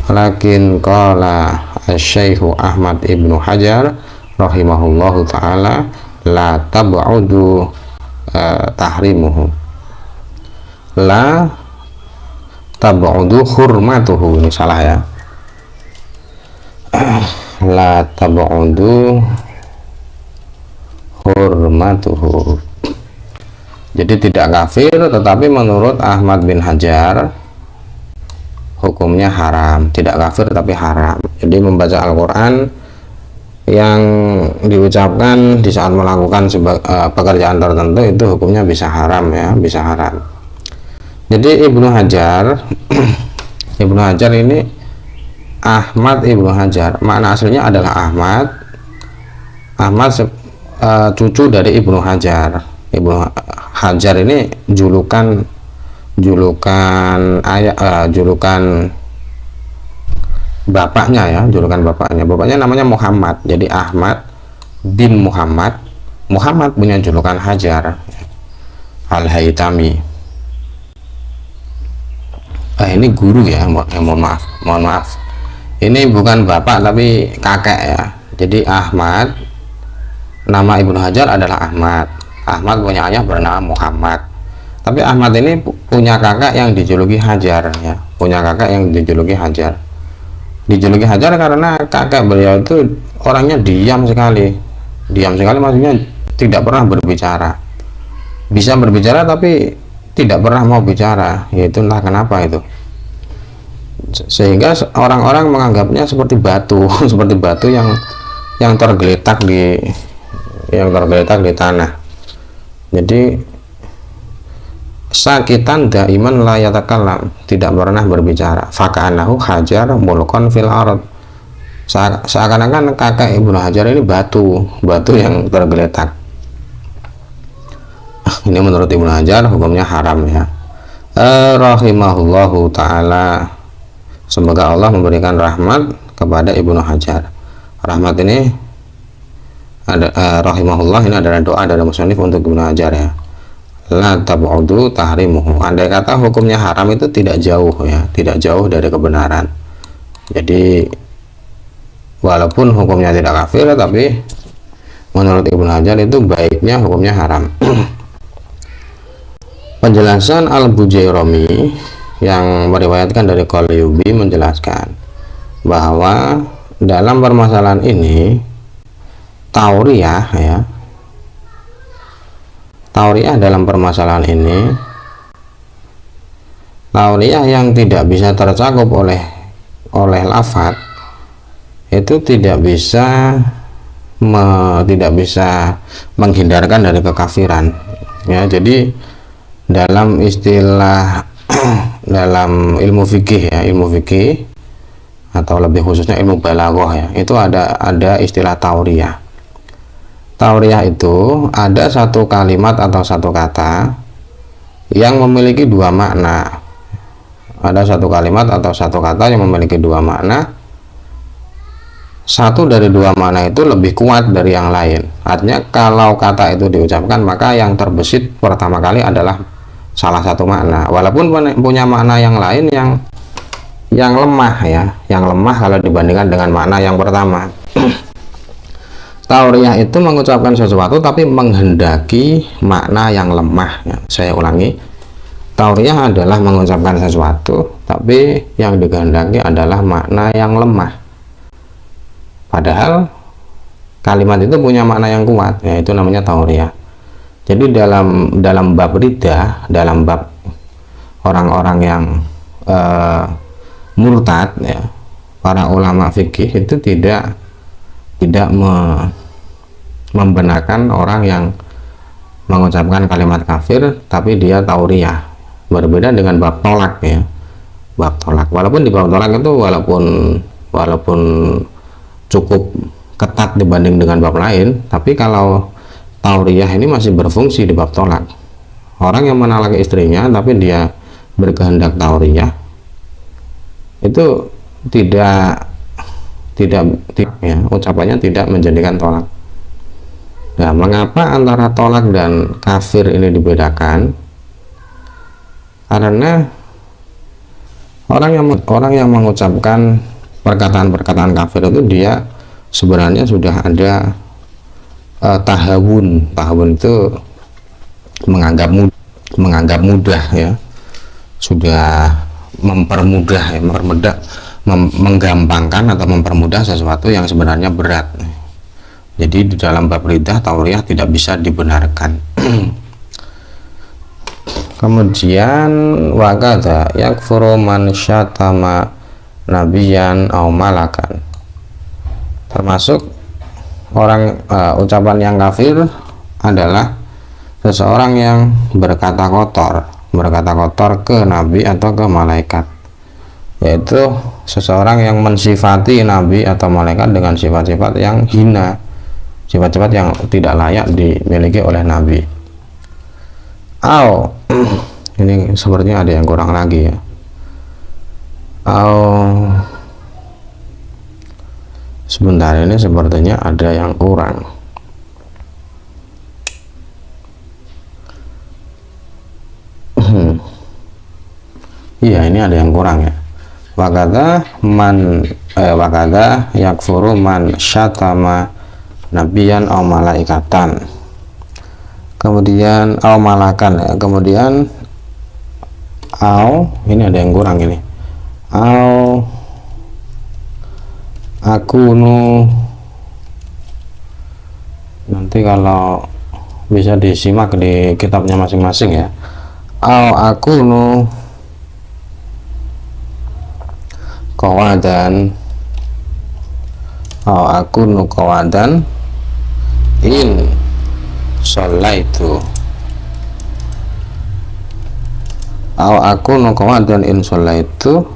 Lakin qala Syekh Ahmad Ibnu Hajar rahimahullahu taala la tab'udu tahrimuhu, la tab'udu hurmatuhu, ini salah ya, la tab'udu hurmatuhu. Jadi tidak kafir, tetapi menurut Ahmad bin Hajar hukumnya haram. Tidak kafir tapi haram. Jadi membaca Al-Quran yang diucapkan di saat melakukan pekerjaan tertentu itu hukumnya bisa haram ya, bisa haram. Jadi Ibnu Hajar Ibnu Hajar ini Ahmad Ibnu Hajar, makna aslinya adalah Ahmad cucu dari Ibnu Hajar. Ibnu Hajar ini julukan bapaknya ya, bapaknya namanya Muhammad. Jadi Ahmad bin Muhammad punya julukan Hajar Al-Haytami. Ini guru ya, mohon maaf, ini bukan bapak tapi kakek ya. Jadi Ahmad, nama Ibnu Hajar adalah Ahmad punya ayah bernama Muhammad, tapi Ahmad ini punya kakak yang dijuluki Hajar ya, dijuluki Hajar karena kakek beliau itu orangnya diam sekali maksudnya tidak pernah berbicara, bisa berbicara tapi tidak pernah mau bicara, yaitu entah kenapa itu, sehingga orang-orang menganggapnya seperti batu seperti batu yang tergeletak di tanah. Jadi sakitan daiman la yatakallam, tidak pernah berbicara. Faka'anahu hajar mulkon fil ard, seakan-akan kakek Ibnu Hajar ini batu yang tergeletak. Ini menurut Ibnu Hajar hukumnya haram ya. Rahimahullahu taala, semoga Allah memberikan rahmat kepada Ibnu Hajar. Rahmat ini ada rahimahullah, ini adalah doa dari musannif untuk Ibnu Hajar ya. La tab'udu tahrimuhu, andai kata hukumnya haram itu tidak jauh ya, tidak jauh dari kebenaran. Jadi walaupun hukumnya tidak kafir, tapi menurut Ibnu Hajar itu baiknya hukumnya haram. Penjelasan Al-Bujairami yang meriwayatkan dari Qalyubi menjelaskan bahwa dalam permasalahan ini tauriyah dalam permasalahan ini, tauriyah yang tidak bisa tercakup oleh lafaz itu tidak bisa menghindarkan dari kekafiran ya. Jadi dalam istilah dalam ilmu fikih atau lebih khususnya ilmu balaghah ya, itu ada istilah tauriyah. Tauriyah itu ada satu kalimat atau satu kata yang memiliki dua makna. Ada satu kalimat atau satu kata yang memiliki dua makna. Satu dari dua makna itu lebih kuat dari yang lain. Artinya kalau kata itu diucapkan, maka yang terbesit pertama kali adalah salah satu makna, walaupun punya makna yang lain yang lemah ya, yang lemah kalau dibandingkan dengan makna yang pertama. Tauriyah itu mengucapkan sesuatu tapi menghendaki makna yang lemah ya. Saya ulangi, tauriyah adalah mengucapkan sesuatu tapi yang dikehendaki adalah makna yang lemah, padahal kalimat itu punya makna yang kuat ya, itu namanya tauriyah. Jadi dalam bab ridah, dalam bab orang-orang yang murtad ya, para ulama fikih itu tidak membenarkan orang yang mengucapkan kalimat kafir tapi dia tauriyah. Berbeda dengan bab tolak ya, bab tolak. Walaupun di bab tolak itu walaupun cukup ketat dibanding dengan bab lain, tapi kalau tauriyah ini masih berfungsi di bab tolak. Orang yang menalak istrinya tapi dia berkehendak tauriyah itu tidak ya, ucapannya tidak menjadikan tolak. Nah, mengapa antara tolak dan kafir ini dibedakan? Karena Orang yang mengucapkan perkataan-perkataan kafir itu dia sebenarnya sudah ada tahawun itu menganggap mudah ya, sudah mempermudah ya, menggampangkan atau mempermudah sesuatu yang sebenarnya berat. Jadi di dalam bab riddah tauriyah tidak bisa dibenarkan. Kemudian wakada yakfuru man syatama nabiyan au malakan, termasuk orang ucapan yang kafir adalah seseorang yang berkata kotor ke nabi atau ke malaikat, yaitu seseorang yang mensifati nabi atau malaikat dengan sifat-sifat yang hina, sifat-sifat yang tidak layak dimiliki oleh nabi. Ini sepertinya ada yang kurang lagi ya. Sebentar, ini sepertinya ada yang kurang. Iya, ini ada yang kurang ya. Wakada yakfuru man syatama nabiyan aw malaikatan. Kemudian aw malakan ya. Kemudian ini ada yang kurang ini. Akunu, nanti kalau bisa disimak di kitabnya masing-masing ya. Akunu qawadan in sholaitu, akunu qawadan in sholaitu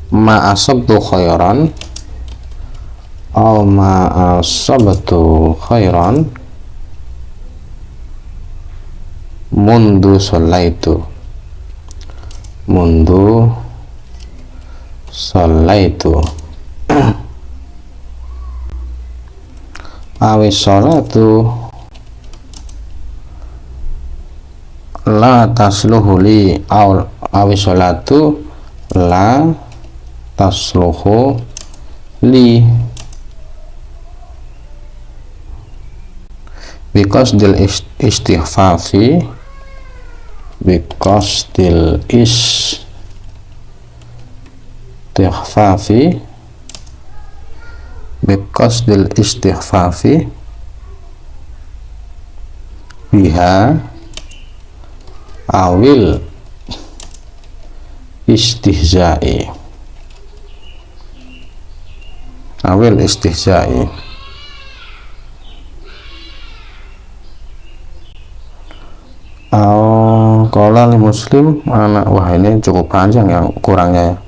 ma asabtu khairan mundu sholaitu awis sholatu la tasluhu li awis sholatu la tasluhu li biqasdil istighfafi biha awil istihza'i qala li Muslim wah ini cukup panjang yang kurangnya ya.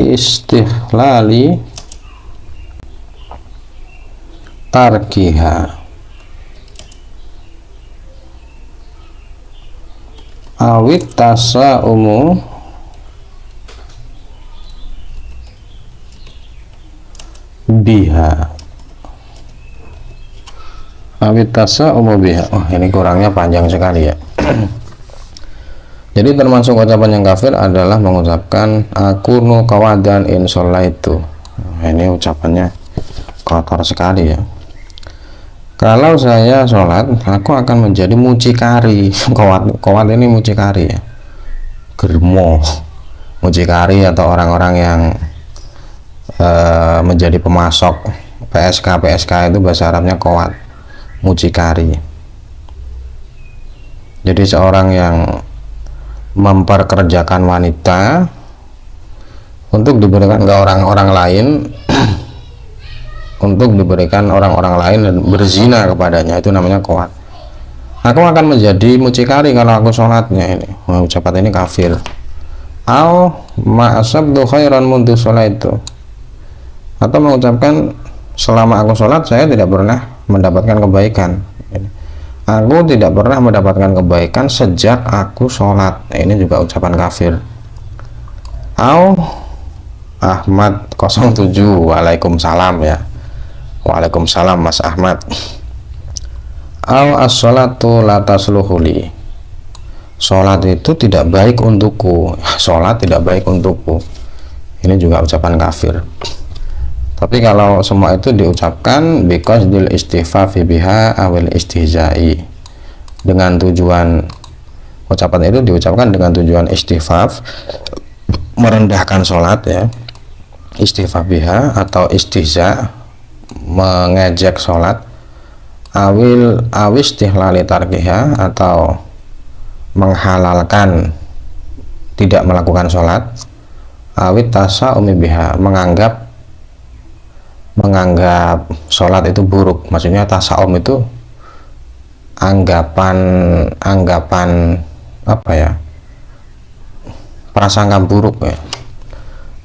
Istihlali tarkiha awit tasaumu biha ini kurangnya panjang sekali ya. Jadi termasuk ucapan yang kafir adalah mengucapkan akunu qawadan in sholaitu. Ini ucapannya kotor sekali ya. Kalau saya sholat, aku akan menjadi mucikari. Qawad ini mucikari ya, germo, mucikari atau orang-orang yang menjadi pemasok PSK itu bahasa Arabnya qawad, mucikari. Jadi seorang yang memperkerjakan wanita untuk diberikan ke orang-orang lain dan berzina kepadanya, itu namanya qawad. Aku akan menjadi mucikari kalau aku sholatnya. Ini ucapan ini kafir. Ma'asabdu khairan mundu sholaitu, atau mengucapkan selama aku sholat saya tidak pernah mendapatkan kebaikan. Aku tidak pernah mendapatkan kebaikan sejak aku sholat. Ini juga ucapan kafir. Ahmad 07, waalaikumsalam ya. Waalaikumsalam Mas Ahmad. Au as-sholatu la tasluhuli, sholat itu tidak baik untukku, sholat tidak baik untukku. Ini juga ucapan kafir. Tapi kalau semua itu diucapkan because dil istighfafi biha awil istihzai, dengan tujuan, ucapan itu diucapkan dengan tujuan istighfaf, merendahkan sholat ya, istighfaf biha, atau istihza, mengejek sholat, awis tihlali tarkiha, atau menghalalkan tidak melakukan sholat, awit tasa umi biha, menganggap sholat itu buruk. Maksudnya tasaum itu anggapan apa ya, prasangka buruk ya.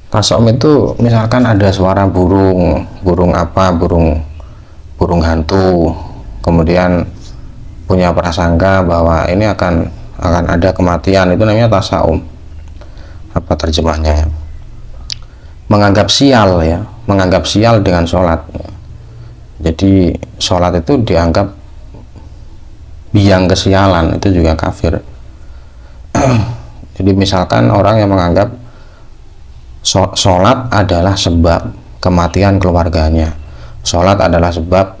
Tasaum itu misalkan ada suara burung hantu, kemudian punya prasangka bahwa ini akan ada kematian, itu namanya tasaum. Apa terjemahnya ya? Menganggap sial ya, menganggap sial dengan sholat. Jadi sholat itu dianggap biang kesialan, itu juga kafir. Jadi misalkan orang yang menganggap sholat adalah sebab kematian keluarganya, sholat adalah sebab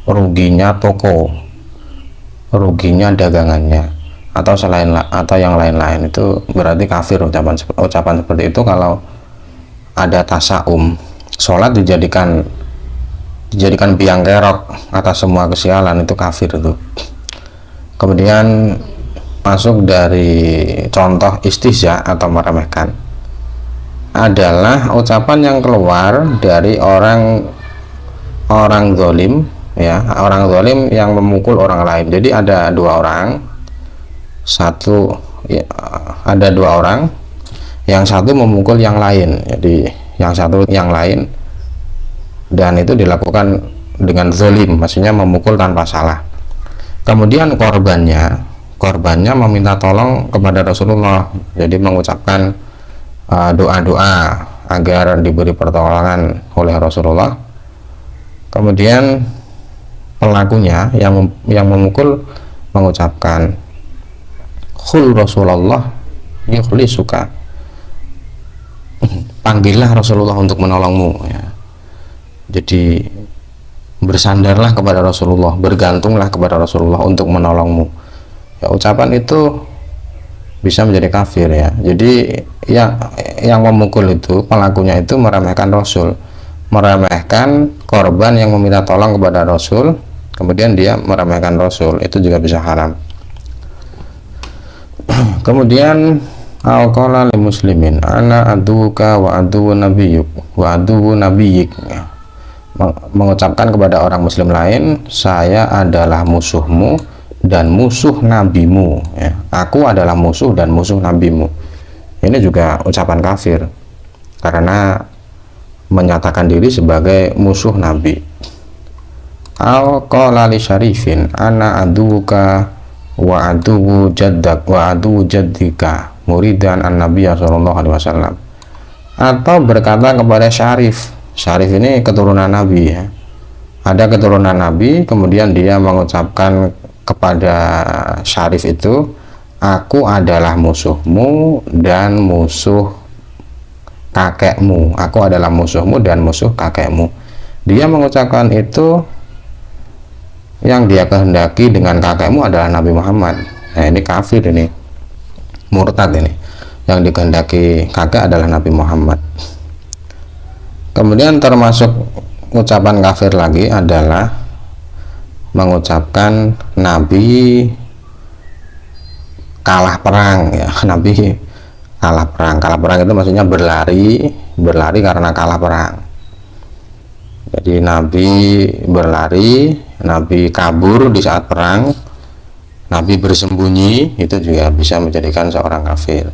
ruginya toko, ruginya dagangannya, atau yang lain-lain, itu berarti kafir. Ucapan seperti itu kalau ada tasaum, sholat dijadikan biang kerok atas semua kesialan, itu kafir itu. Kemudian masuk dari contoh istihza atau meremehkan adalah ucapan yang keluar dari orang zalim ya, orang zalim yang memukul orang lain. Jadi ada dua orang, yang satu memukul yang lain, jadi yang satu yang lain, dan itu dilakukan dengan zalim, maksudnya memukul tanpa salah. Kemudian korbannya meminta tolong kepada Rasulullah, jadi mengucapkan doa-doa agar diberi pertolongan oleh Rasulullah. Kemudian pelakunya yang memukul mengucapkan khul Rasulullah yukhlisuka, panggillah Rasulullah untuk menolongmu ya. Jadi bersandarlah kepada Rasulullah, bergantunglah kepada Rasulullah untuk menolongmu ya. Ucapan itu bisa menjadi kafir ya. Jadi yang memukul itu, pelakunya itu meremehkan Rasul, meremehkan korban yang meminta tolong kepada Rasul, kemudian dia meremehkan Rasul, itu juga bisa haram. Kemudian qala lil muslimin ana aduka wa adu nabiyyuk wa adu nabiyyik, mengucapkan kepada orang muslim lain, saya adalah musuhmu dan musuh nabimu ya. Aku adalah musuh dan musuh nabimu. Ini juga ucapan kafir karena menyatakan diri sebagai musuh nabi. Al qala li syarifin ana aduka wa adu jaddak wa adu jaddika muridan an nabiyya sallallahu alaihi wasallam, atau berkata kepada Syarif ini keturunan Nabi ya. Ada keturunan Nabi, kemudian dia mengucapkan kepada Syarif itu, aku adalah musuhmu dan musuh kakekmu, aku adalah musuhmu dan musuh kakekmu. Dia mengucapkan itu, yang dia kehendaki dengan kakekmu adalah Nabi Muhammad. Nah ini kafir, ini murtad ini. Yang dikehendaki kakek adalah Nabi Muhammad. Kemudian termasuk ucapan kafir lagi adalah mengucapkan Nabi kalah perang ya. Nabi kalah perang itu maksudnya berlari karena kalah perang. Jadi Nabi berlari, Nabi kabur di saat perang, Nabi bersembunyi, itu juga bisa menjadikan seorang kafir,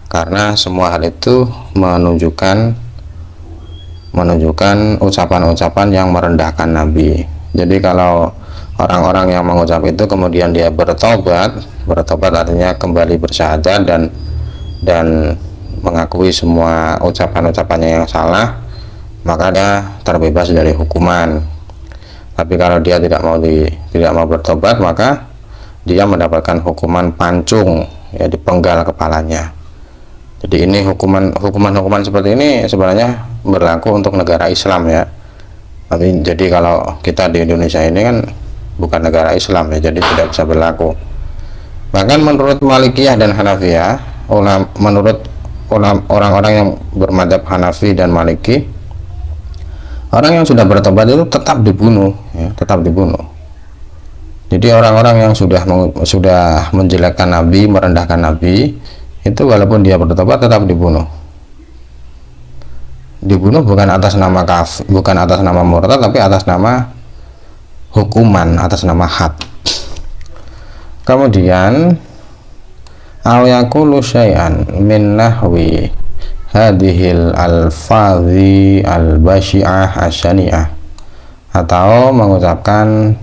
karena semua hal itu menunjukkan ucapan-ucapan yang merendahkan Nabi. Jadi kalau orang-orang yang mengucap itu kemudian dia bertobat artinya kembali bersyahadat dan mengakui semua ucapan-ucapannya yang salah, maka dia terbebas dari hukuman. Tapi kalau dia tidak mau bertobat, maka dia mendapatkan hukuman pancung, ya, dipenggal kepalanya. Jadi ini hukuman seperti ini sebenarnya berlaku untuk negara Islam, ya. Tapi jadi kalau kita di Indonesia ini kan bukan negara Islam, ya, jadi tidak bisa berlaku. Bahkan menurut Malikiyah dan Hanafiyah, menurut orang-orang yang bermadzhab Hanafi dan Maliki, orang yang sudah bertobat itu tetap dibunuh, ya, tetap dibunuh. Jadi orang-orang yang sudah menjelekkan Nabi, merendahkan Nabi, itu walaupun dia bertobat tetap dibunuh. Dibunuh bukan atas nama bukan atas nama murtad, tapi atas nama hukuman, atas nama had. Kemudian aw yaqulu syai'an min nahwi hadhil alfazi al-basyi'ah asyani'ah, atau mengucapkan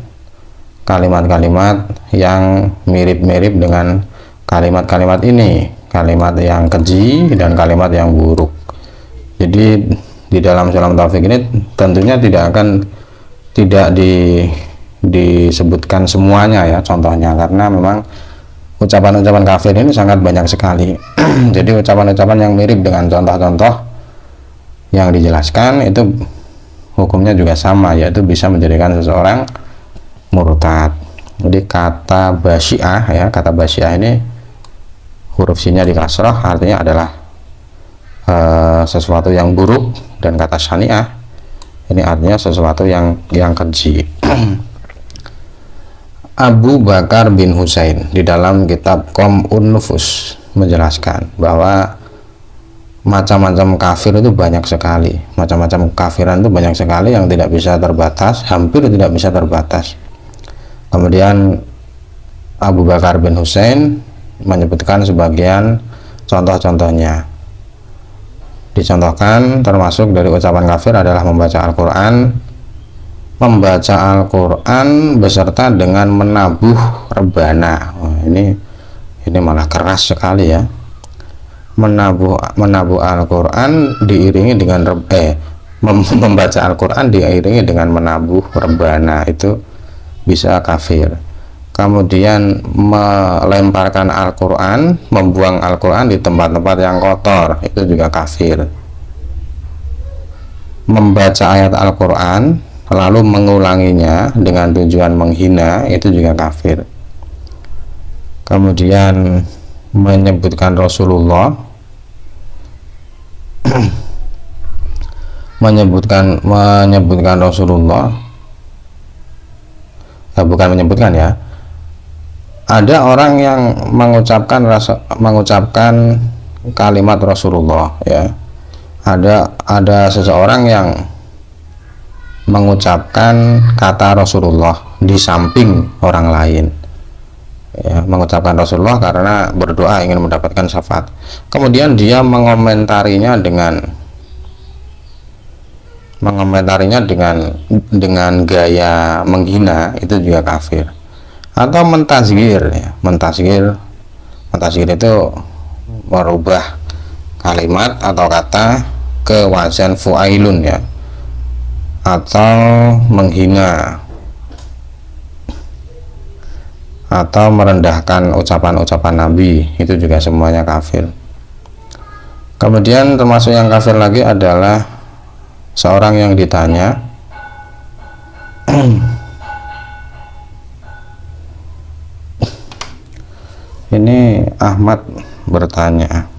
kalimat-kalimat yang mirip-mirip dengan kalimat-kalimat ini, kalimat yang keji dan kalimat yang buruk. Jadi di dalam Salam Taufik ini tentunya tidak disebutkan semuanya, ya, contohnya, karena memang ucapan-ucapan kafir ini sangat banyak sekali. Jadi ucapan-ucapan yang mirip dengan contoh-contoh yang dijelaskan itu hukumnya juga sama, yaitu bisa menjadikan seseorang murtad. Jadi kata basyi'ah, ya, kata basyi'ah ini huruf sinnya di kasrah, artinya adalah sesuatu yang buruk, dan kata syani'ah ini artinya sesuatu yang keji. Abu Bakar bin Husain di dalam kitab Qam'un Nufus menjelaskan bahwa macam-macam kafir itu banyak sekali, macam-macam kafiran itu banyak sekali yang tidak bisa terbatas, hampir tidak bisa terbatas. Kemudian Abu Bakar bin Husain menyebutkan sebagian contoh-contohnya. Dicontohkan termasuk dari ucapan kafir adalah membaca Al-Quran beserta dengan menabuh rebana. Ini malah keras sekali, ya. Menabuh Al-Quran diiringi dengan membaca Al-Quran diiringi dengan menabuh rebana, itu bisa kafir. Kemudian melemparkan Al-Quran, membuang Al-Quran di tempat-tempat yang kotor, itu juga kafir. Membaca ayat Al-Quran lalu mengulanginya dengan tujuan menghina, itu juga kafir. Kemudian menyebutkan Rasulullah menyebutkan Rasulullah, bukan menyebutkan, ya, ada orang yang mengucapkan kalimat Rasulullah, ya. Ada seseorang yang mengucapkan kata Rasulullah di samping orang lain, ya, mengucapkan Rasulullah karena berdoa ingin mendapatkan syafaat. Kemudian dia mengomentarinya dengan gaya menghina, itu juga kafir. Atau mentazkir, ya. Mentazkir itu merubah kalimat atau kata ke wazan fu'ailun, ya, atau menghina atau merendahkan ucapan-ucapan Nabi, itu juga semuanya kafir. Kemudian termasuk yang kafir lagi adalah seorang yang ditanya ini Ahmad bertanya,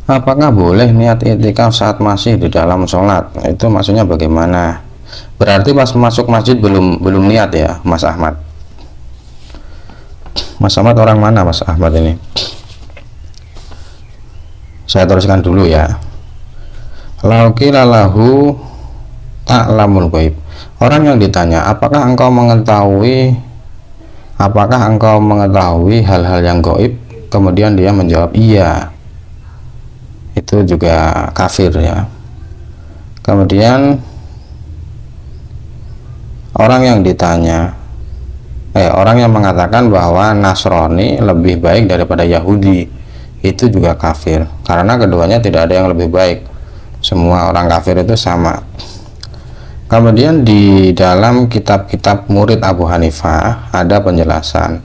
apakah boleh niat i'tikaf saat masih di dalam sholat? Itu maksudnya bagaimana? Berarti pas masuk masjid belum niat, ya, Mas Ahmad. Mas Ahmad orang mana, Mas Ahmad ini? Saya teruskan dulu, ya. Lauqila lahu ta'lamul ghaib. Orang yang ditanya, apakah engkau mengetahui hal-hal yang gaib? Kemudian dia menjawab iya, itu juga kafir, ya. Kemudian orang yang mengatakan bahwa Nasrani lebih baik daripada Yahudi, itu juga kafir, karena keduanya tidak ada yang lebih baik. semua orang kafir itu sama. Kemudian di dalam kitab-kitab murid Abu Hanifah ada penjelasan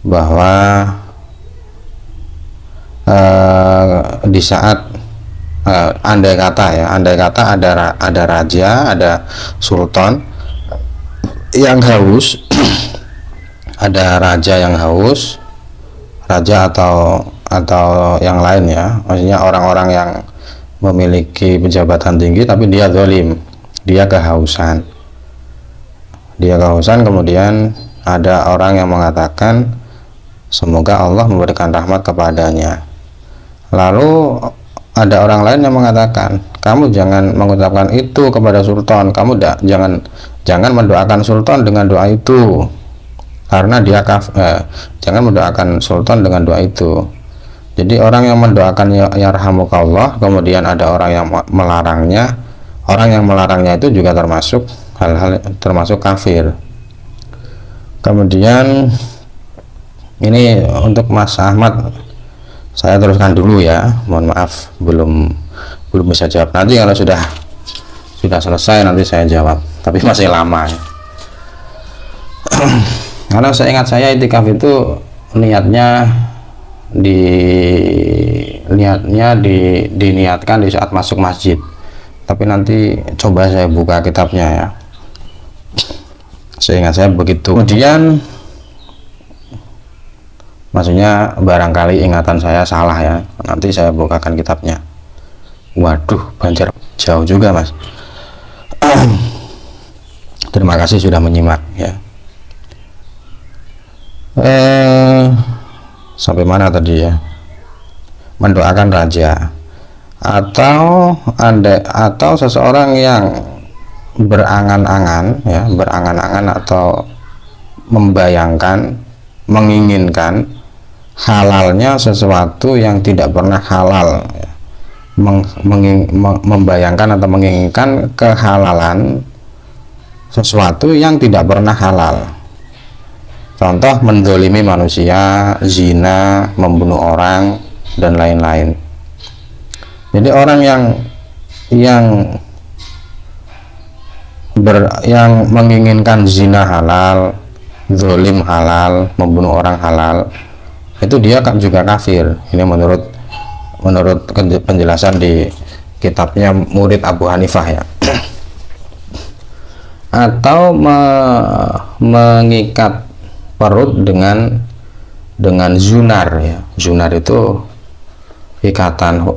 bahwa di saat andai kata ada raja, ada sultan yang haus ada raja yang haus, raja atau yang lain ya, maksudnya orang-orang yang memiliki jabatan tinggi tapi dia zalim, dia kehausan, kemudian ada orang yang mengatakan semoga Allah memberikan rahmat kepadanya. Lalu ada orang lain yang mengatakan kamu jangan mengucapkan itu kepada sultan, kamu jangan mendoakan sultan dengan doa itu karena dia jangan mendoakan sultan dengan doa itu. Jadi orang yang mendoakan yarhamukallah, kemudian ada orang yang melarangnya, itu juga termasuk kafir. Kemudian ini untuk Mas Ahmad saya teruskan dulu ya, mohon maaf belum bisa jawab. Nanti kalau sudah selesai nanti saya jawab, tapi masih lama ya. Karena saya ingat saya itikaf itu niatnya diniatkan di saat masuk masjid, tapi nanti coba saya buka kitabnya ya, seingat saya begitu. Kemudian maksudnya barangkali ingatan saya salah ya, nanti saya bukakan kitabnya. Waduh, Banjar jauh juga Mas. Terima kasih sudah menyimak ya. Sampai mana tadi ya? Mendoakan raja atau seseorang yang berangan-angan atau membayangkan, menginginkan halalnya sesuatu yang tidak pernah halal ya. Membayangkan atau menginginkan kehalalan sesuatu yang tidak pernah halal. Contoh menzalimi manusia, zina, membunuh orang dan lain-lain. Jadi orang yang menginginkan zina halal, zalim halal, membunuh orang halal, itu dia juga kafir. Ini menurut penjelasan di kitabnya murid Abu Hanifah ya. Atau mengikat perut dengan zunar ya. Zunar itu ikatan,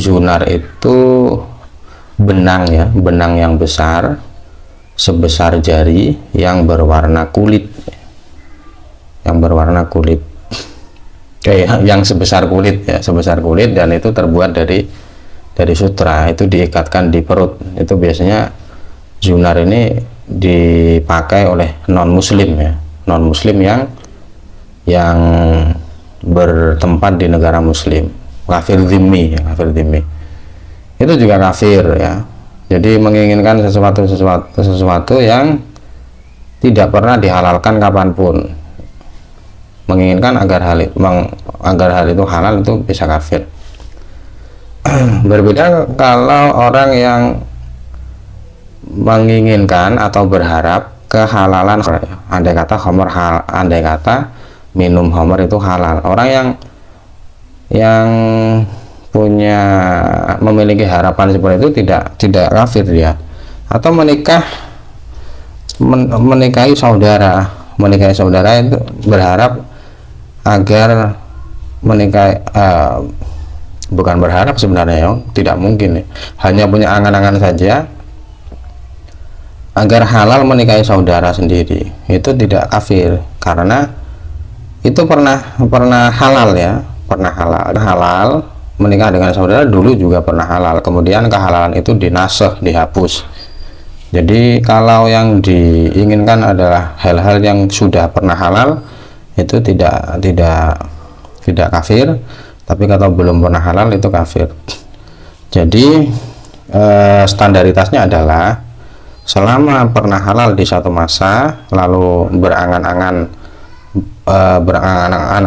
zunar itu benang ya, benang yang besar sebesar jari yang berwarna kulit, yang sebesar kulit ya, dan itu terbuat dari sutra, itu diikatkan di perut. Itu biasanya zunar ini dipakai oleh non muslim ya, yang bertempat di negara muslim, kafir zimmi itu juga kafir ya. Jadi menginginkan sesuatu yang tidak pernah dihalalkan kapanpun, menginginkan agar hal itu halal, itu bisa kafir. Berbeda kalau orang yang menginginkan atau berharap kehalalan, andai kata minum khamr itu halal. Orang yang memiliki harapan seperti itu tidak kafir dia. Atau menikahi saudara itu berharap agar bukan berharap sebenarnya ya, tidak mungkin ya. Hanya punya angan-angan saja agar halal menikahi saudara sendiri, itu tidak kafir karena itu pernah halal ya, halal menikah dengan saudara dulu juga pernah halal, kemudian kehalalan itu dinasakh, dihapus. Jadi kalau yang diinginkan adalah hal-hal yang sudah pernah halal, itu tidak kafir, tapi kalau belum pernah halal itu kafir. Jadi standaritasnya adalah selama pernah halal di satu masa, lalu berangan-angan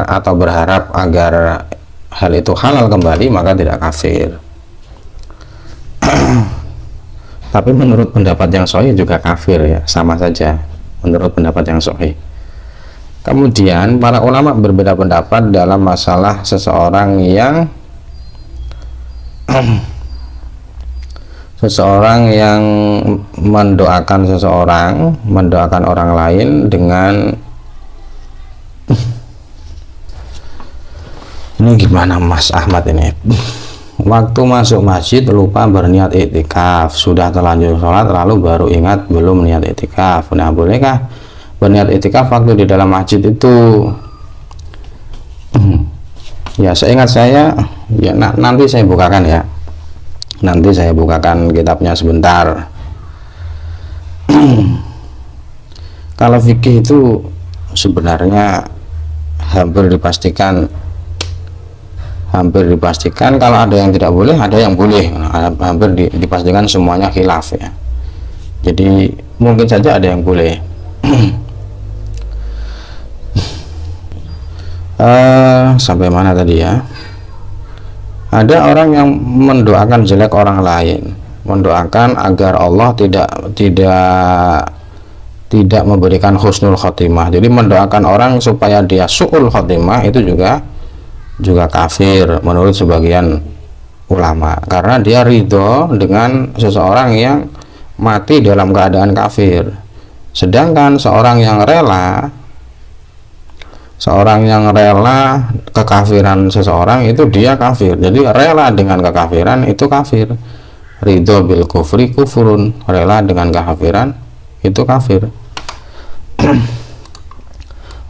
atau berharap agar hal itu halal kembali maka tidak kafir. Tapi menurut pendapat yang sahih juga kafir ya, sama saja menurut pendapat yang sahih. Kemudian para ulama berbeda pendapat dalam masalah seseorang yang mendoakan orang lain dengan ini gimana Mas Ahmad ini? Waktu masuk masjid lupa berniat iktikaf, sudah terlanjur sholat lalu baru ingat belum niat iktikaf. Nah, bolehkah berniat iktikaf waktu di dalam masjid itu? Ya, seingat saya ya, nanti saya bukakan ya. Nanti saya bukakan kitabnya sebentar. Kalau fikih itu sebenarnya hampir dipastikan kalau ada yang tidak boleh, ada yang boleh. Hampir dipastikan semuanya khilaf ya. Jadi mungkin saja ada yang boleh. Sampai mana tadi ya? Ada orang yang mendoakan jelek orang lain, mendoakan agar Allah tidak memberikan husnul khotimah. Jadi mendoakan orang supaya dia su'ul khotimah itu juga kafir menurut sebagian ulama, karena dia ridho dengan seseorang yang mati dalam keadaan kafir. Sedangkan seorang yang rela kekafiran seseorang itu dia kafir. Jadi rela dengan kekafiran itu kafir. Ridho bil kufri kufurun, rela dengan kekafiran itu kafir.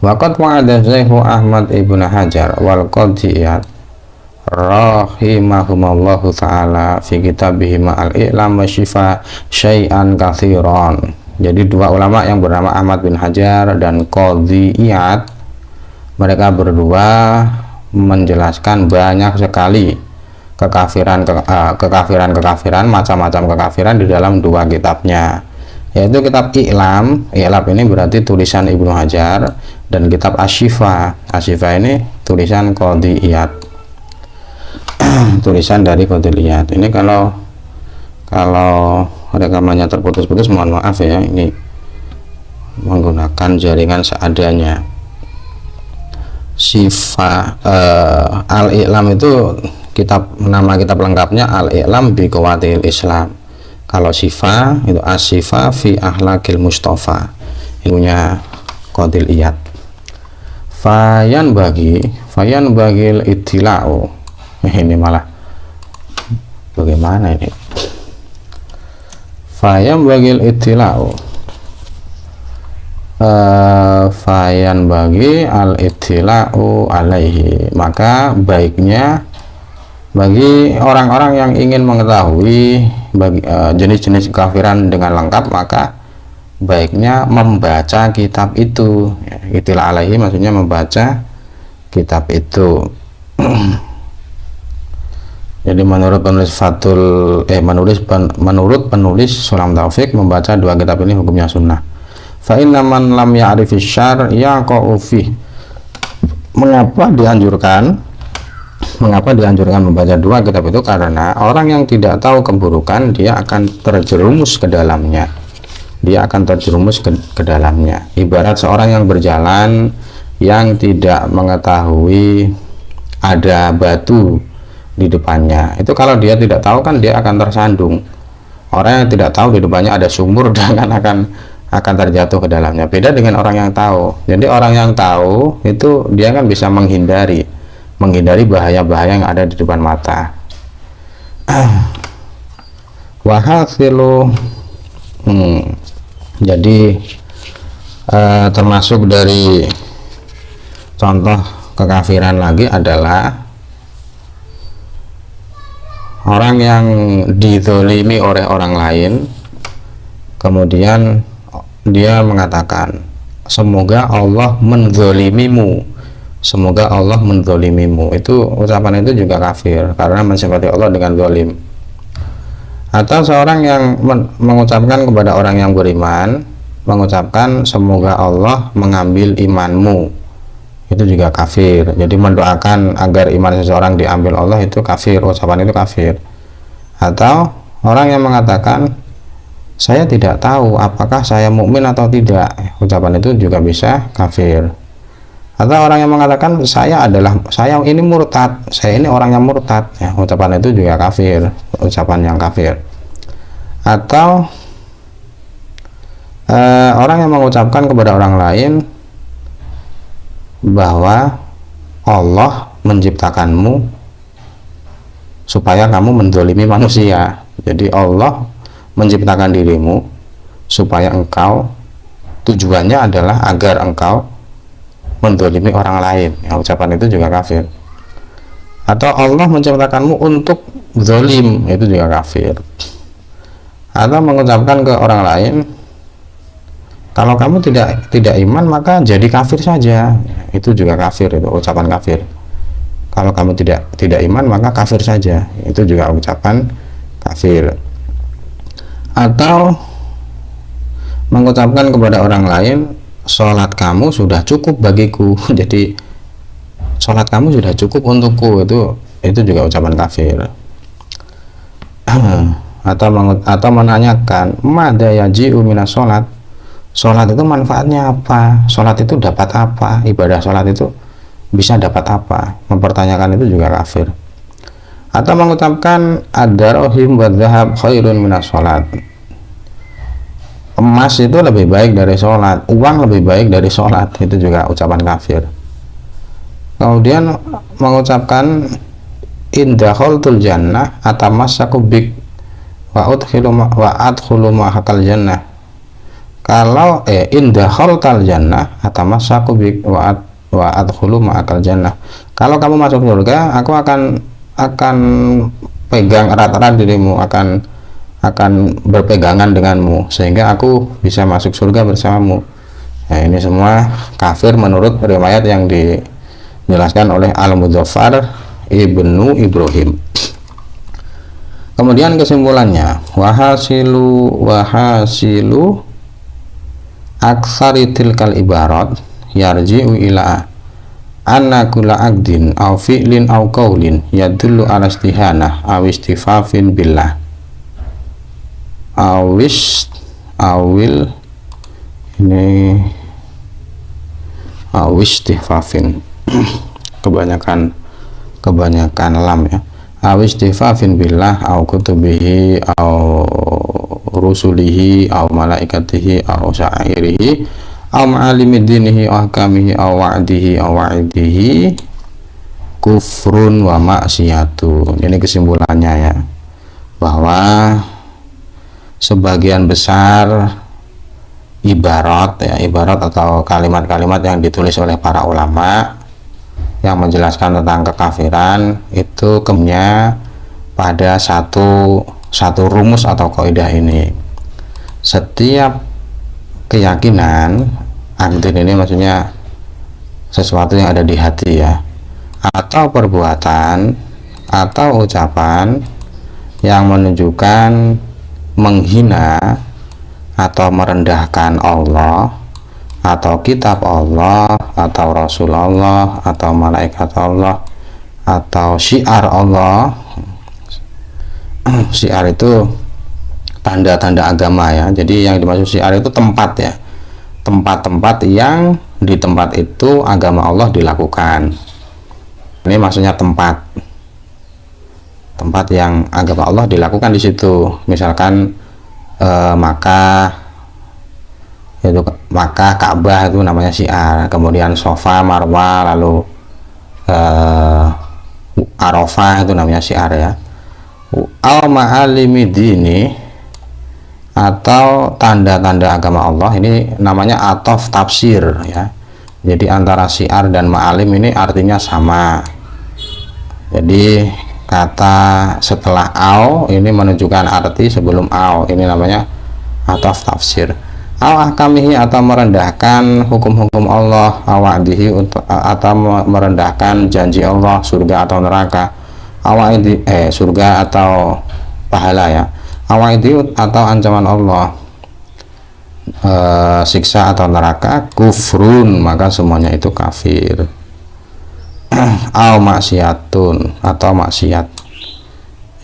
Waqat wa'ada Syekh Ahmad Ibn Hajar wal Qadiyat rahimahumallahu ta'ala fi kitabih al-i'lam wa syifa syai'an katsiran. Jadi dua ulama yang bernama Ahmad bin Hajar dan Qadiyat, mereka berdua menjelaskan banyak sekali kekafiran, macam-macam kekafiran di dalam dua kitabnya, yaitu kitab I'lam ini berarti tulisan Ibnu Hajar, dan kitab Asy-Syifa ini tulisan Qadiyat, tulisan dari Qadiyat. Ini kalau rekamannya terputus-putus mohon maaf ya, ini menggunakan jaringan seadanya. Syifa Al-I'lam itu nama kitab lengkapnya Al-I'lam bi Qawaidil Islam. Kalau Syifa itu Asy-Syifa fi Akhlaqil Mustafa, ilmunya Qadiyat. Fayan bagil ittila'u. Ini malah bagaimana ini? Fayan bagil ittila'u. Fayan bagi al-ittila'u alaihi, maka baiknya bagi orang-orang yang ingin mengetahui jenis-jenis kekafiran dengan lengkap, maka baiknya membaca kitab itu. Ittila' alaihi maksudnya membaca kitab itu. Jadi menurut penulis Sulam Taufik, membaca dua kitab ini hukumnya sunnah. Fa inna man lam ya'rifis syar'a yaqa'u fi. Mengapa dianjurkan membaca dua kitab itu? Karena orang yang tidak tahu keburukan dia akan terjerumus ke dalamnya. Ibarat seorang yang berjalan yang tidak mengetahui ada batu di depannya. Itu kalau dia tidak tahu kan dia akan tersandung. Orang yang tidak tahu di depannya ada sumur dan akan terjatuh ke dalamnya. Beda dengan orang yang tahu. Jadi orang yang tahu itu dia kan bisa menghindari bahaya-bahaya yang ada di depan mata. Wahasilu jadi termasuk dari contoh kekafiran lagi adalah orang yang dizolimi oleh orang lain, kemudian dia mengatakan semoga Allah menzolimimu, itu ucapan itu juga kafir karena mensifati Allah dengan zalim. Atau seorang yang mengucapkan kepada orang yang beriman, mengucapkan semoga Allah mengambil imanmu, itu juga kafir. Jadi mendoakan agar iman seseorang diambil Allah itu kafir, ucapan itu kafir. Atau orang yang mengatakan saya tidak tahu apakah saya mukmin atau tidak, ucapan itu juga bisa kafir. Atau orang yang mengatakan saya ini murtad, saya ini orang yang murtad, ya, ucapan itu juga kafir, ucapan yang kafir. Atau orang yang mengucapkan kepada orang lain bahwa Allah menciptakanmu supaya kamu mendolimi manusia. Jadi Allah menciptakan dirimu supaya engkau, tujuannya adalah agar engkau mendolimi orang lain, ya, ucapan itu juga kafir. Atau Allah menciptakanmu untuk zalim, itu juga kafir. Atau mengucapkan ke orang lain kalau kamu tidak iman maka jadi kafir saja, itu juga kafir, itu ucapan kafir. Kalau kamu tidak iman maka kafir saja, itu juga ucapan kafir. Atau mengucapkan kepada orang lain sholat kamu sudah cukup bagiku, jadi sholat kamu sudah cukup untukku, itu juga ucapan kafir. Atau menanyakan mada yaji'u minas sholat, sholat itu manfaatnya apa, sholat itu dapat apa, ibadah sholat itu bisa dapat apa, mempertanyakan itu juga kafir. Atau mengucapkan ad-darahim wa dhahab khairun minas sholat, emas itu lebih baik dari sholat, uang lebih baik dari sholat, itu juga ucapan kafir. Kemudian mengucapkan indakhaltul jannah atamassaku bik wa adkhulu ma'akal jannah, kalau indakhaltal jannah atamassaku bik wa adkhulu ma'akal jannah, kalau kamu masuk surga aku akan pegang erat-erat dirimu, akan berpegangan denganmu sehingga aku bisa masuk surga bersamamu. Nah, ini semua kafir menurut riwayat yang dijelaskan oleh Al-Mudzaffar Ibnu Ibrahim. Kemudian kesimpulannya, wahasilu aksari tilkal ibarat yarji'u ila anna kulla aqdin aw fi'lin aw qaulin yadullu ala istihanah aw istifafin billah awistihfafin kebanyakan lam, ya, awistihfafin billah aw kutubihi aw rusulihi aw malaikatihi aw sa'irihi aw ma'alimi dinihi aw ahkamihi aw wa'dihi aw wa'idihi kufrun wa maksiyatun. Ini kesimpulannya, ya, bahwa sebagian besar ibarat atau kalimat-kalimat yang ditulis oleh para ulama yang menjelaskan tentang kekafiran itu kemudian pada satu rumus atau kaidah ini. Setiap keyakinan, aqdin ini maksudnya sesuatu yang ada di hati, ya, atau perbuatan atau ucapan yang menunjukkan menghina atau merendahkan Allah atau kitab Allah atau Rasul Allah atau malaikat Allah atau syiar Allah. Syiar itu tanda-tanda agama, ya, jadi yang dimaksud syiar itu tempat, ya, tempat-tempat yang di tempat itu agama Allah dilakukan. Ini maksudnya tempat yang agama Allah dilakukan di situ. Misalkan Makkah, Ka'bah itu namanya syiar. Kemudian Sofa, Marwah, lalu Arafah itu namanya syiar, ya. Al ma'alimi dini atau tanda-tanda agama Allah, ini namanya atof tafsir, ya. Jadi antara syiar dan ma'alim ini artinya sama. Jadi kata setelah au ini menunjukkan arti sebelum au, ini namanya atof tafsir. Au ahkamihi atau merendahkan hukum-hukum Allah, awadihi atau merendahkan janji Allah, surga atau neraka, awaidi surga atau pahala, ya, awaidi atau ancaman Allah, siksa atau neraka, kufrun, maka semuanya itu kafir. Au maksiatun atau maksiat.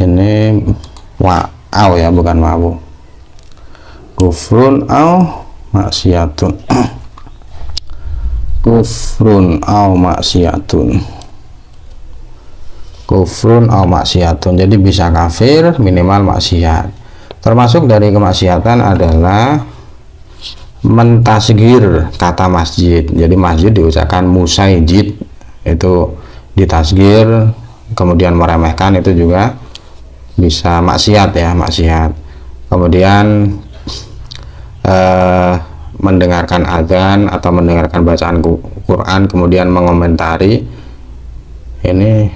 Ini au ya, bukan wawu. Kufrun au maksiatun. Kufrun au maksiatun. Kufrun au maksiatun. Jadi bisa kafir, minimal maksiat. Termasuk dari kemaksiatan adalah mentasgir kata masjid. Jadi masjid diucapkan musaijid, itu ditasgir, kemudian meremehkan, itu juga bisa maksiat ya, maksiat. Kemudian mendengarkan azan atau mendengarkan bacaan Quran kemudian mengomentari, ini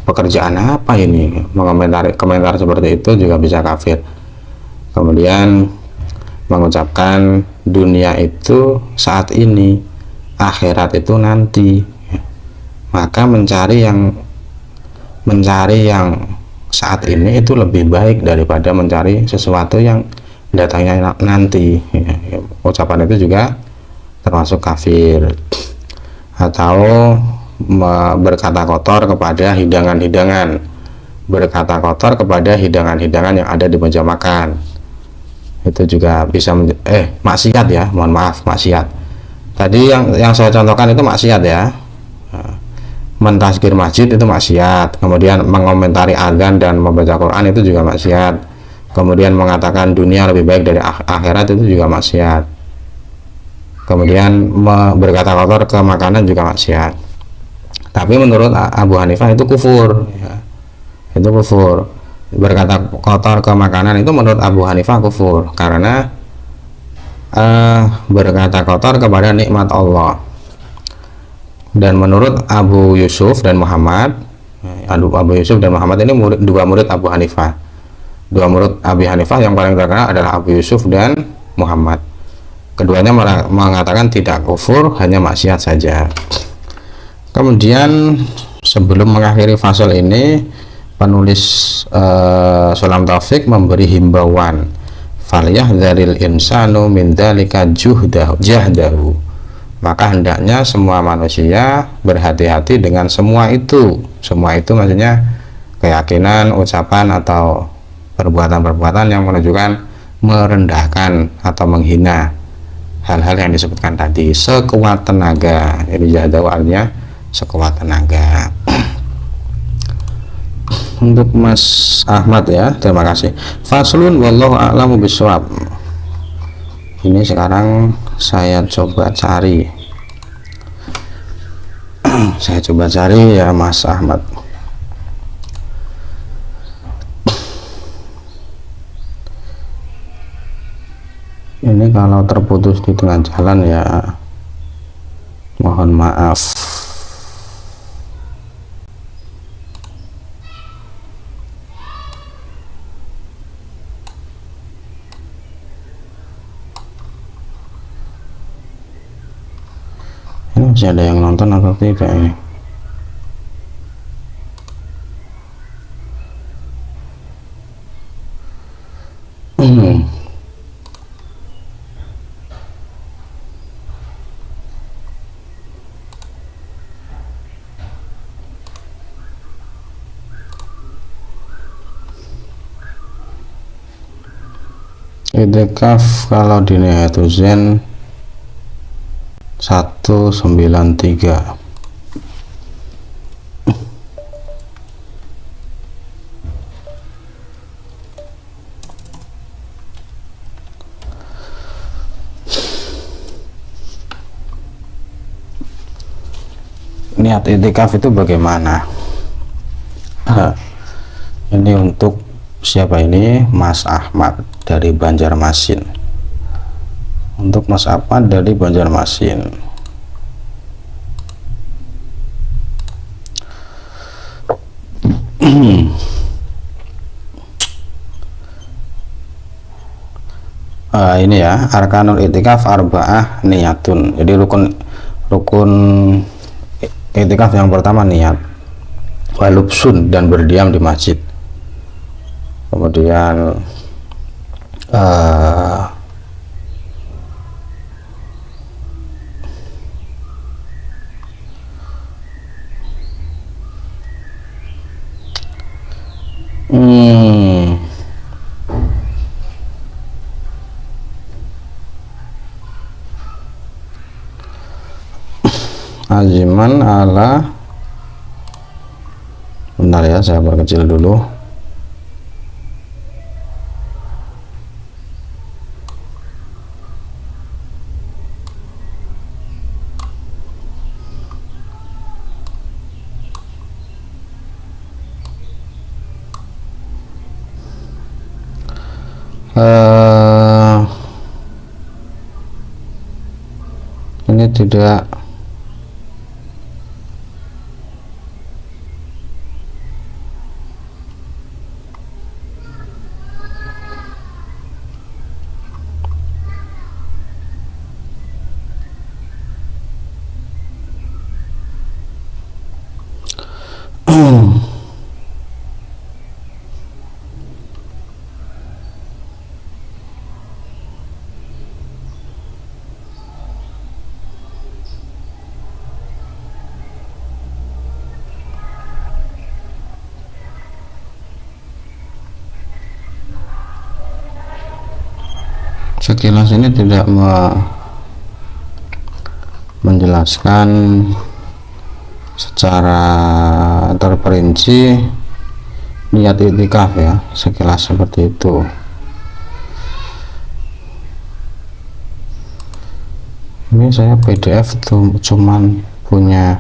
pekerjaan apa ini, mengomentari komentar seperti itu juga bisa kafir. Kemudian mengucapkan dunia itu saat ini, akhirat itu nanti, maka mencari yang saat ini itu lebih baik daripada mencari sesuatu yang datangnya nanti. Ucapan itu juga termasuk kafir. Atau berkata kotor kepada hidangan-hidangan, berkata kotor kepada hidangan-hidangan yang ada di meja makan, itu juga bisa maksiat ya, mohon maaf, maksiat. Tadi yang saya contohkan itu maksiat ya. Mentasgir masjid itu maksiat, kemudian mengomentari azan dan membaca Quran itu juga maksiat, kemudian mengatakan dunia lebih baik dari akhirat itu juga maksiat, kemudian berkata kotor ke makanan juga maksiat. Tapi menurut Abu Hanifah itu kufur ya. Itu kufur. Berkata kotor ke makanan itu menurut Abu Hanifah kufur, karena berkata kotor kepada nikmat Allah. Dan menurut Abu Yusuf dan Muhammad, Abu Yusuf dan Muhammad ini dua murid Abu Hanifah. Dua murid Abu Hanifah yang paling terkenal adalah Abu Yusuf dan Muhammad. Keduanya mengatakan tidak kufur, hanya maksiat saja. Kemudian sebelum mengakhiri fasal ini, penulis Sulam Taufik memberi himbauan, falyahdharil insanu min dzalika jahdahu. Maka hendaknya semua manusia berhati-hati dengan semua itu. Semua itu maksudnya keyakinan, ucapan atau perbuatan-perbuatan yang menunjukkan merendahkan atau menghina hal-hal yang disebutkan tadi, sekuat tenaga. Jadi jahdahu artinya sekuat tenaga. Untuk Mas Ahmad ya, terima kasih. Faslun wallahu a'lamu bishawab. Ini sekarang saya coba cari saya coba cari ya Mas Ahmad. Ini kalau terputus di tengah jalan ya mohon maaf. Ini masih ada yang nonton atau tidak ini? Itikaf kalau di Nihayatul 193. Niat itikaf itu bagaimana? Ini untuk siapa ini? Mas Ahmad dari Banjarmasin. Untuk Mas Ahmad dari Banjarmasin. Ini ya, arkanul itikaf arba'ah niyatun. Jadi rukun itikaf yang pertama niat, walubsun dan berdiam di masjid. Kemudian aziman ala, bentar ya, saya perkecil dulu. Ini tidak sekilas ini tidak menjelaskan secara terperinci niat iktikaf ya, sekilas seperti itu. Ini saya PDF tuh cuman punya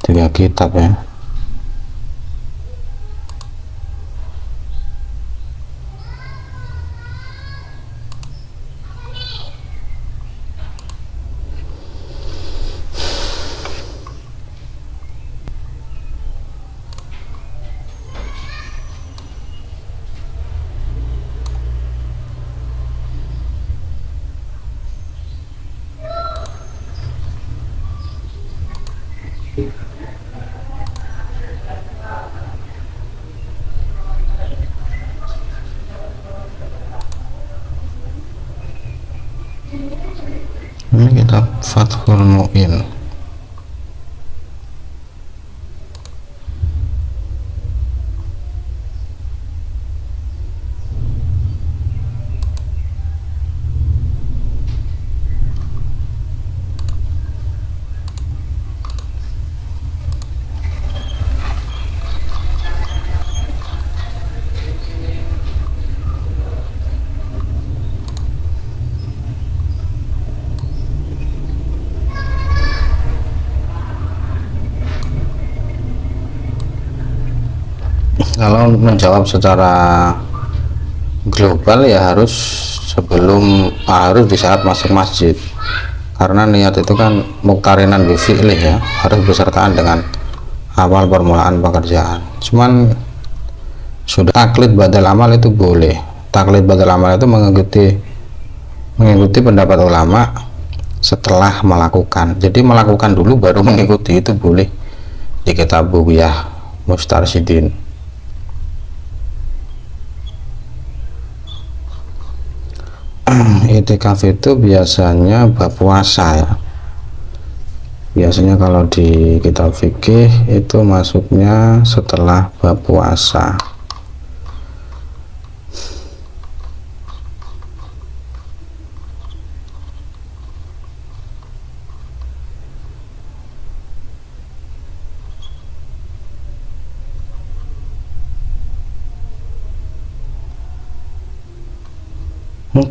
3 kitab ya. Ini kitab Fathul Mu'in. Kalau menjawab secara global ya harus di saat masuk masjid, karena niat itu kan muktarinan bi fi'lih ya, harus bersertaan dengan awal permulaan pekerjaan. Cuman sudah taklid badal amal itu boleh. Taklid badal amal itu mengikuti pendapat ulama setelah melakukan. Jadi melakukan dulu baru mengikuti, itu boleh di kitab Bughyah Mustarsyidin. Iktikaf itu biasanya bab puasa ya. Biasanya kalau di kitab fikih itu masuknya setelah bab puasa.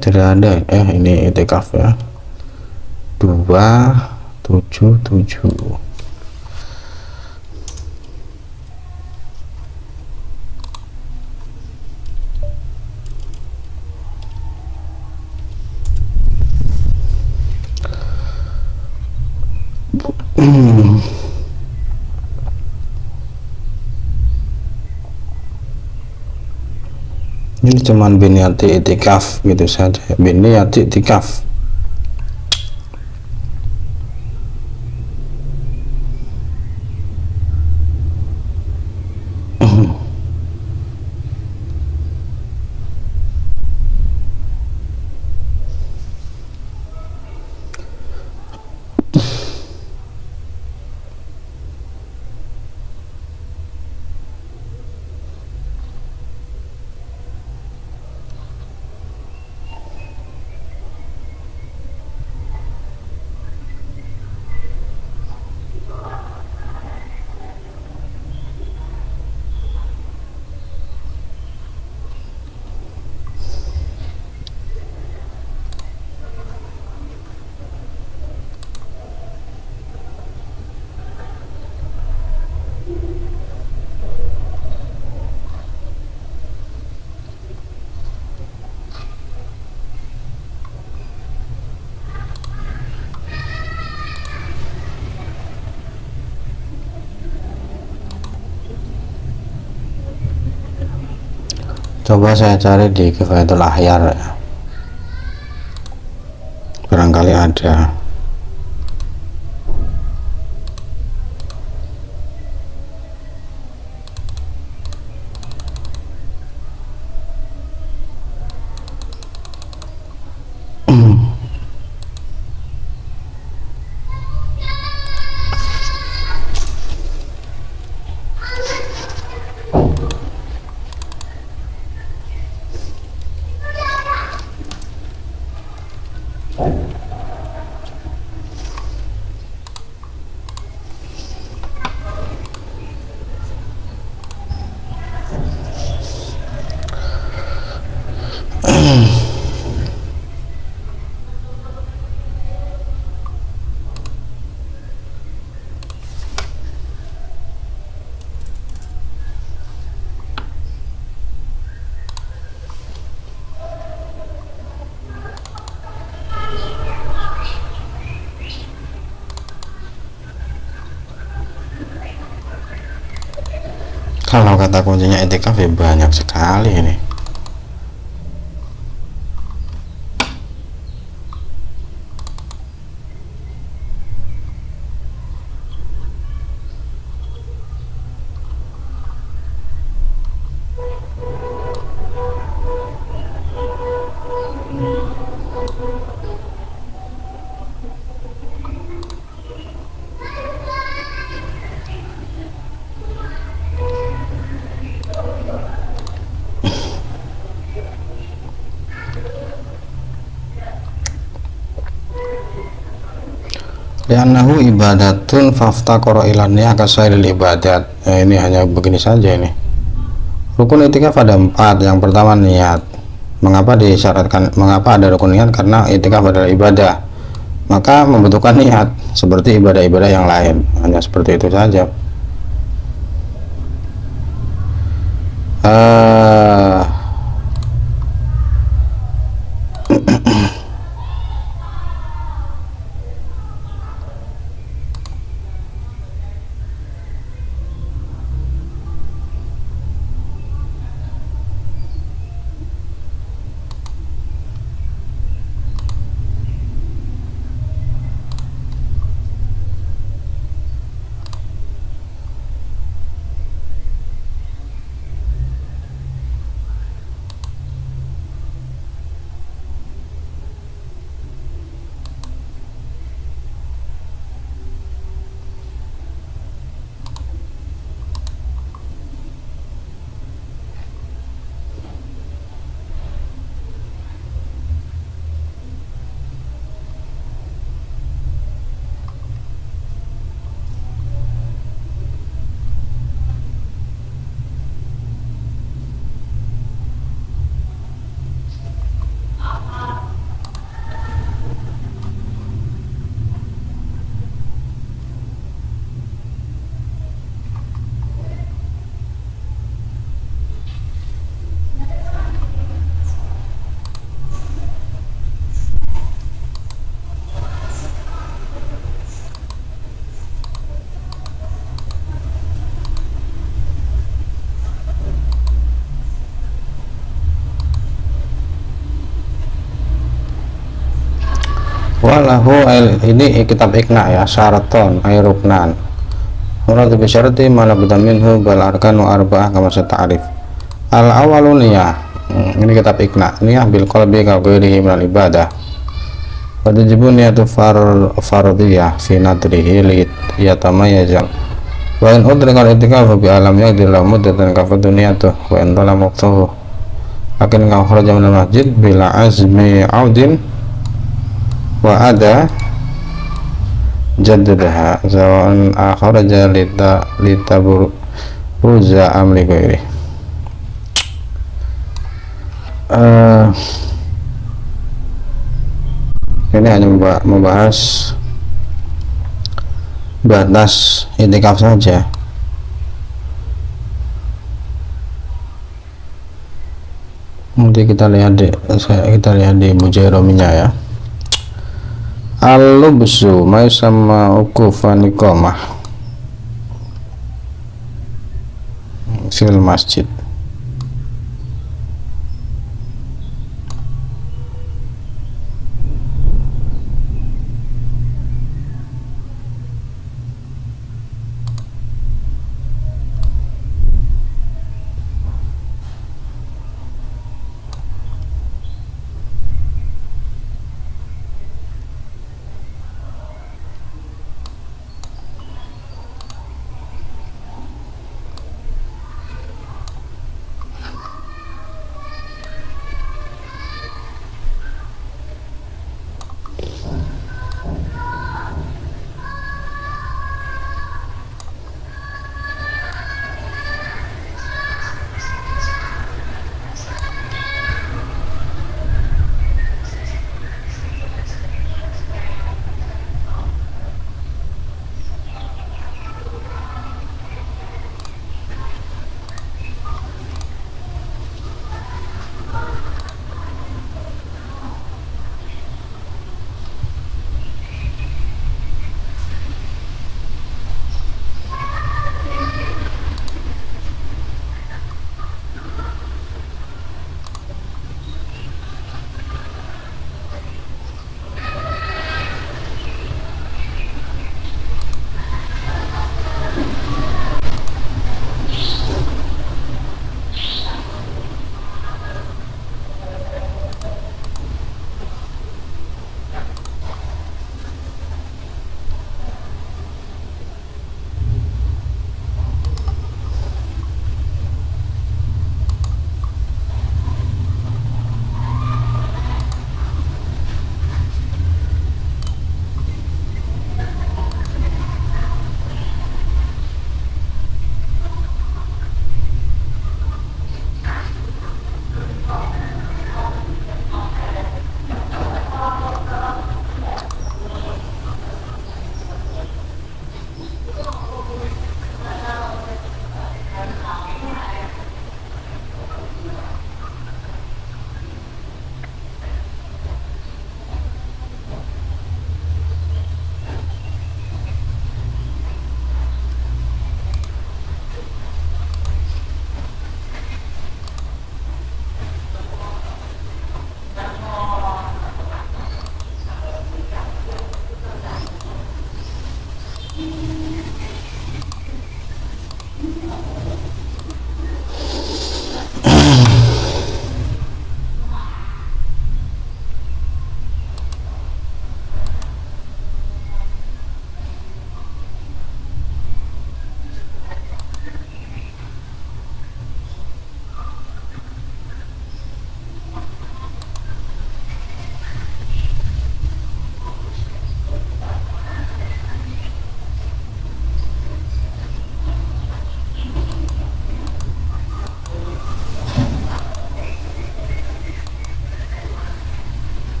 Tidak ada ini iktikaf ya, 277. Ini cuman biniyati itikaf gitu saja, biniyati itikaf. Coba saya cari di Kifayatul Ahyar ya. Barangkali ada. Kalau kata kuncinya itikaf ya banyak sekali ini. Li'annahu ibadatun faftaqara ila niyah kasairil ibadat. Ini hanya begini saja ini. Rukun itikaf ada 4. Yang pertama niat. Mengapa disyaratkan, mengapa ada rukun niat? Karena itikaf adalah ibadah, maka membutuhkan niat seperti ibadah-ibadah yang lain. Hanya seperti itu saja. Walahu ini kitab Iqna ya, syaraton ay ruknan murad bi syarati ma la budda minhu bal arkanu arba'ah kama ta'rif. Al awalu niyah. Ini kitab Iqna, niyah bil qalbi ka ghairihi min al ibadah. Wa tajibu niyatu fardhiyah fi nadrihi li yatamayyaza. Wa in udrika al i'tikaf bi alam yaqdir la muddatan ka fadniyatu wa in dhala waqtuhu. Lakin ka kharaja min al masjid bila azmi audin wa ada jaddadaha zawan akhraja litaburuza amri ghairi. Ini hanya membahas batas itikaf saja. Nanti kita lihat di Mujairominya ya. Al-lubsu ma yusamma ukufan iqamah fil masjid.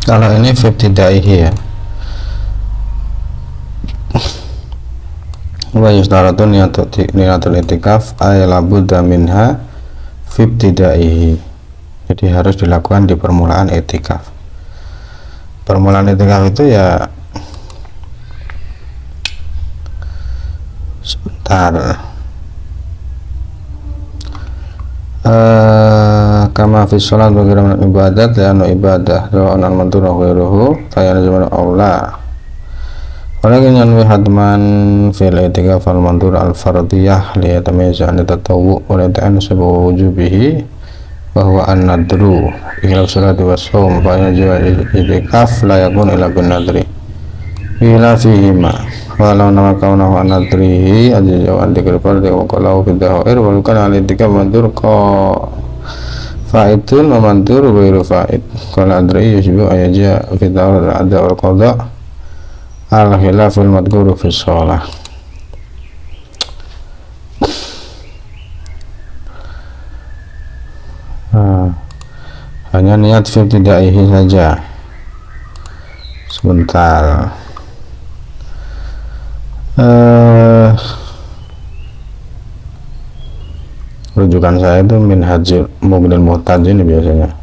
Kalau ini fi ibtidaihi ya. Wa yushtaratu niyatul itikaf ay labudda minha fi ibtidaihi. Jadi harus dilakukan di permulaan itikaf. Permulaan itikaf itu ya sebentar. Kama fi sholat bagaimana ibadat li'annu ibadah sawa'un al-mantur wa ghairuhu tayanazumul aula walakin yanwi hadman fil itikaf al-mantur al-fardiyah liyatamiza an tatawwu wa yata'annasabu wujubihi wa huwa an-nadru ikhlas sholat wa shaum fa yanjiwa itikaf la yakun ila bin nadri ila fihima walau nama kaunahu an-nadrihi ajajaw an-dikir fardi wa qalahu fi dhahair wa kana al-itikaf mantur fa'idun wa mantur ghairu fa'id qala adri yashbu ayaja fi dawr al-ada wal qada al-khilaful madhkuru fi shalah. Hanya niat fi ibtidaihi saja. Sebentar. Rujukan saya itu Minhajul Mughnil Muhtaj ini biasanya.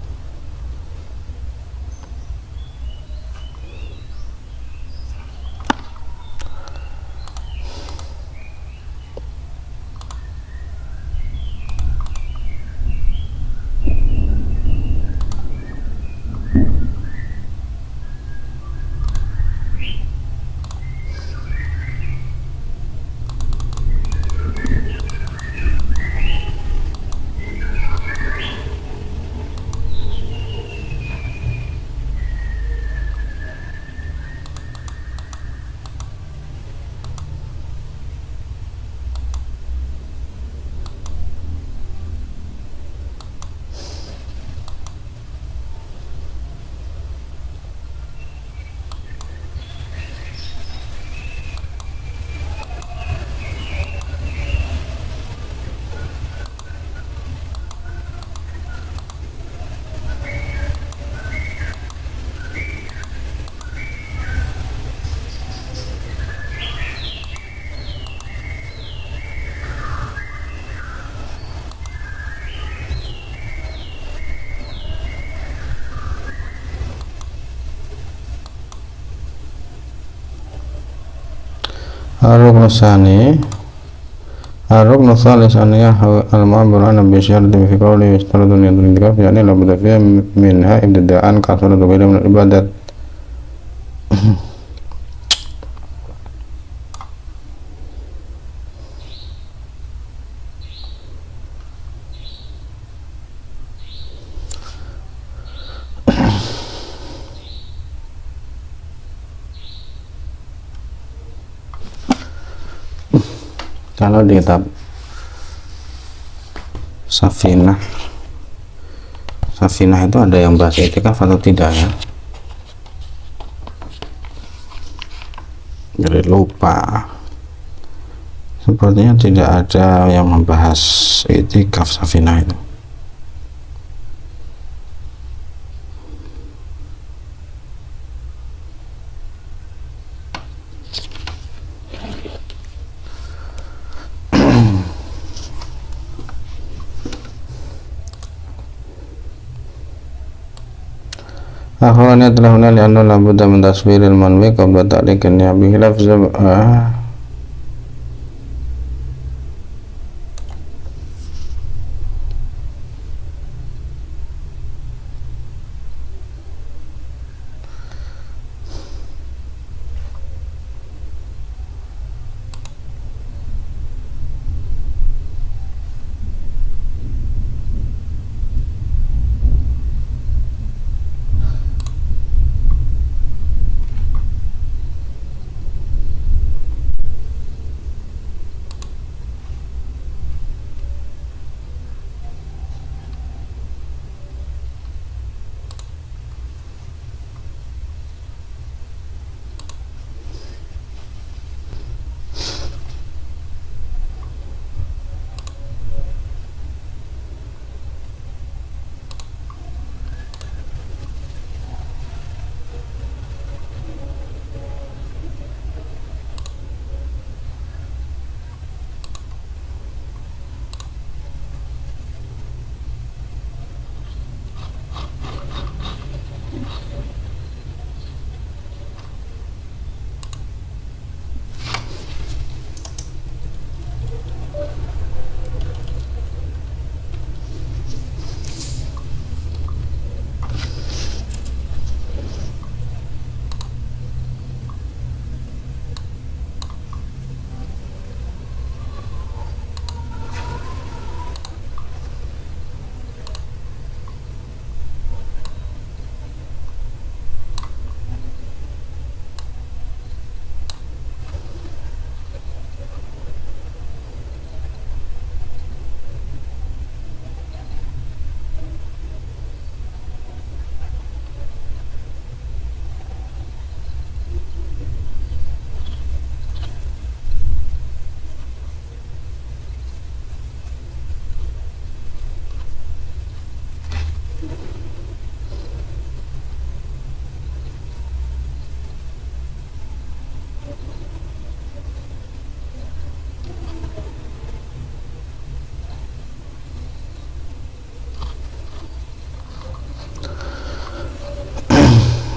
Ar-ruknu tsani ar-ruknu tsalis al-ma'mur an bi syartin fi qawli yashtaratu niyatul itikaf yani la budda fiha minha ibtida'an ka salatu ghairu min ibadat. Kalau di kitab Safinah itu ada yang bahas itikaf atau tidak ya? Jadi lupa. Sepertinya tidak ada yang membahas itikaf Safinah itu. Akhwani telah hunali anna la budda min taswiril manwi qabla ta'liqin ya bi khilaf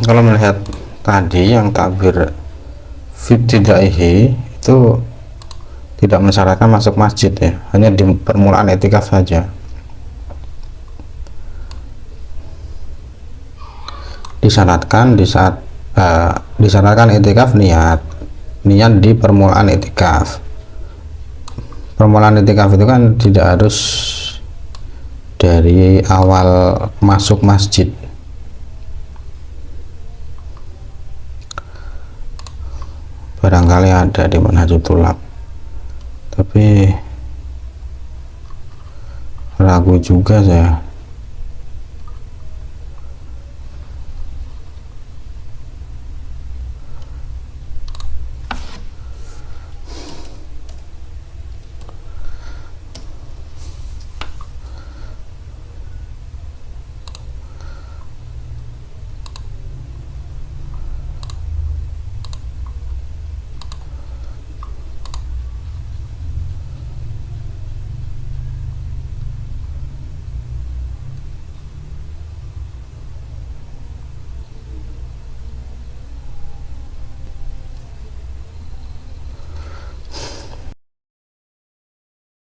kalau melihat tadi yang takbir ibtidaihi itu tidak mensyaratkan masuk masjid ya, hanya di permulaan i'tikaf saja. Disyaratkan di saat disyaratkan i'tikaf niat di permulaan i'tikaf. Permulaan i'tikaf itu kan tidak harus dari awal masuk masjid. Barangkali ada di Manhajul Thulab, tapi ragu juga saya.